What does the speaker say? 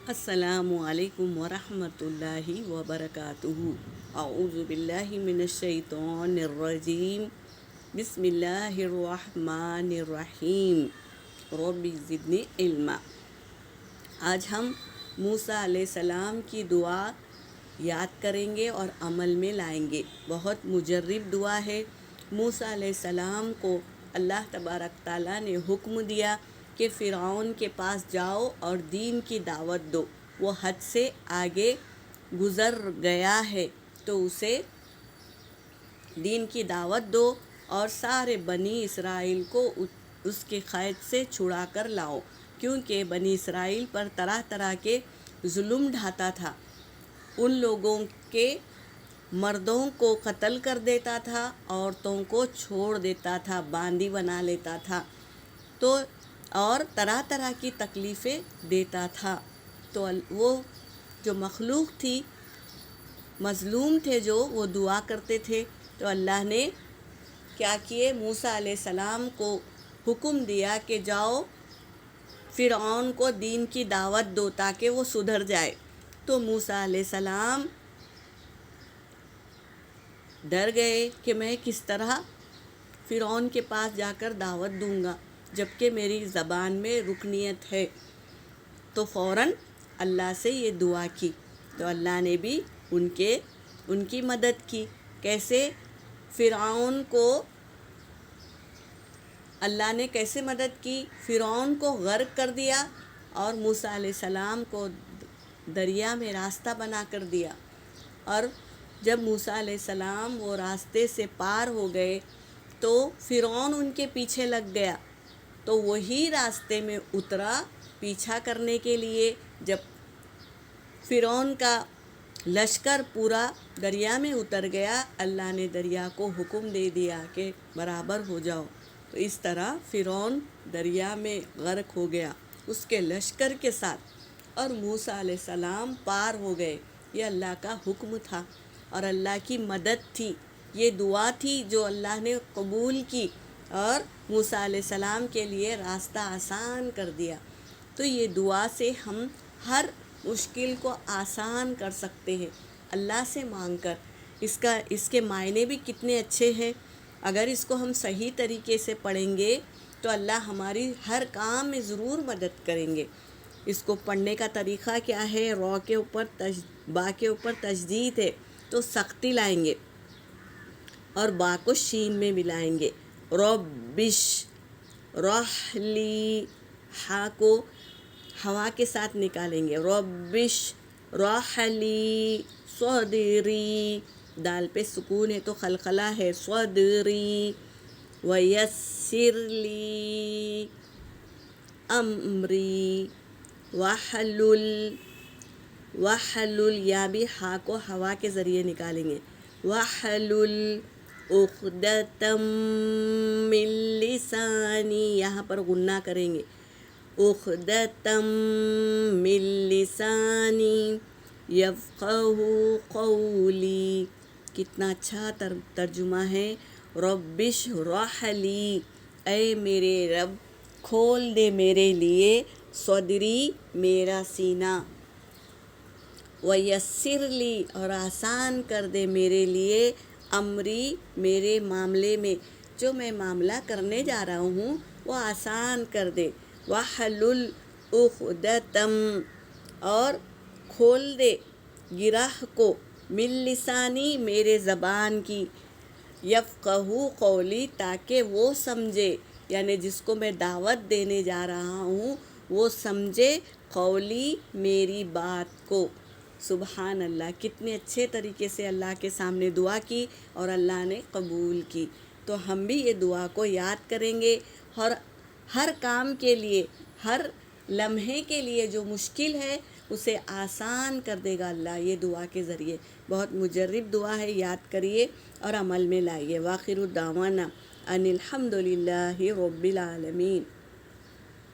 السلام علیکم ورحمۃ اللہ وبرکاتہ۔ اعوذ باللہ من الشیطان الرجیم، بسم اللہ الرحمن الرحیم، رب زدنی علما۔ آج ہم موسیٰ علیہ السلام کی دعا یاد کریں گے اور عمل میں لائیں گے۔ بہت مجرب دعا ہے۔ موسیٰ علیہ السلام کو اللہ تبارک تعالیٰ نے حکم دیا کہ فرعون کے پاس جاؤ اور دین کی دعوت دو، وہ حد سے آگے گزر گیا ہے، تو اسے دین کی دعوت دو اور سارے بنی اسرائیل کو اس کے قید سے چھڑا کر لاؤ، کیونکہ بنی اسرائیل پر طرح طرح کے ظلم ڈھاتا تھا۔ ان لوگوں کے مردوں کو قتل کر دیتا تھا، عورتوں کو چھوڑ دیتا تھا، باندی بنا لیتا تھا، تو اور طرح طرح کی تکلیفیں دیتا تھا۔ تو وہ جو مخلوق تھی، مظلوم تھے جو، وہ دعا کرتے تھے، تو اللہ نے کیا کیے، موسیٰ علیہ السلام کو حکم دیا کہ جاؤ فرعون کو دین کی دعوت دو تاکہ وہ سدھر جائے۔ تو موسیٰ علیہ السلام ڈر گئے کہ میں کس طرح فرعون کے پاس جا کر دعوت دوں گا جبکہ میری زبان میں رکنیت ہے۔ تو فوراً اللہ سے یہ دعا کی، تو اللہ نے بھی ان کی مدد کی۔ کیسے؟ فرعون کو اللہ نے کیسے مدد کی؟ فرعون کو غرق کر دیا اور موسیٰ علیہ السلام کو دریا میں راستہ بنا کر دیا، اور جب موسیٰ علیہ السلام وہ راستے سے پار ہو گئے تو فرعون ان کے پیچھے لگ گیا، تو وہی راستے میں اترا پیچھا کرنے کے لیے۔ جب فرعون کا لشکر پورا دریا میں اتر گیا، اللہ نے دریا کو حکم دے دیا کہ برابر ہو جاؤ، تو اس طرح فرعون دریا میں غرق ہو گیا اس کے لشکر کے ساتھ، اور موسیٰ علیہ السلام پار ہو گئے۔ یہ اللہ کا حکم تھا اور اللہ کی مدد تھی، یہ دعا تھی جو اللہ نے قبول کی اور موسیٰ علیہ السلام کے لیے راستہ آسان کر دیا۔ تو یہ دعا سے ہم ہر مشکل کو آسان کر سکتے ہیں اللہ سے مانگ کر۔ اس کے معنی بھی کتنے اچھے ہیں۔ اگر اس کو ہم صحیح طریقے سے پڑھیں گے تو اللہ ہماری ہر کام میں ضرور مدد کریں گے۔ اس کو پڑھنے کا طریقہ کیا ہے؟ با کے اوپر تشدید ہے تو سختی لائیں گے، اور با کو شین میں ملائیں گے۔ ربش رحلی، ہا کو ہوا کے ساتھ نکالیں گے، ربش رحلی صدری، دال پہ سکون ہے تو خلخلہ ہے، صدری ویسر لی امری وحلل، یا بھی ہا کو ہوا کے ذریعے نکالیں گے، وحلل عقدۃ من لسانی، یہاں پر غنہ کریں گے، عقدۃ من لسانی یفقہوا قولی۔ کتنا اچھا ترجمہ ہے، ربش رحلی، اے میرے رب کھول دے میرے لیے، صدری میرا سینہ، ویسر لی اور آسان کر دے میرے لیے، امری میرے معاملے میں، جو میں معاملہ کرنے جا رہا ہوں وہ آسان کر دے، وحلل عقدۃ، اور کھول دے گرہ کو، من لسانی میرے زبان کی، یفقہوا قولی تاکہ وہ سمجھے، یعنی جس کو میں دعوت دینے جا رہا ہوں وہ سمجھے، قولی میری بات کو۔ سبحان اللہ، کتنے اچھے طریقے سے اللہ کے سامنے دعا کی اور اللہ نے قبول کی۔ تو ہم بھی یہ دعا کو یاد کریں گے، اور ہر کام کے لیے، ہر لمحے کے لیے جو مشکل ہے اسے آسان کر دے گا اللہ یہ دعا کے ذریعے۔ بہت مجرب دعا ہے، یاد کریے اور عمل میں لائیے۔ وآخر دعوانا ان الحمد للہ رب العالمین۔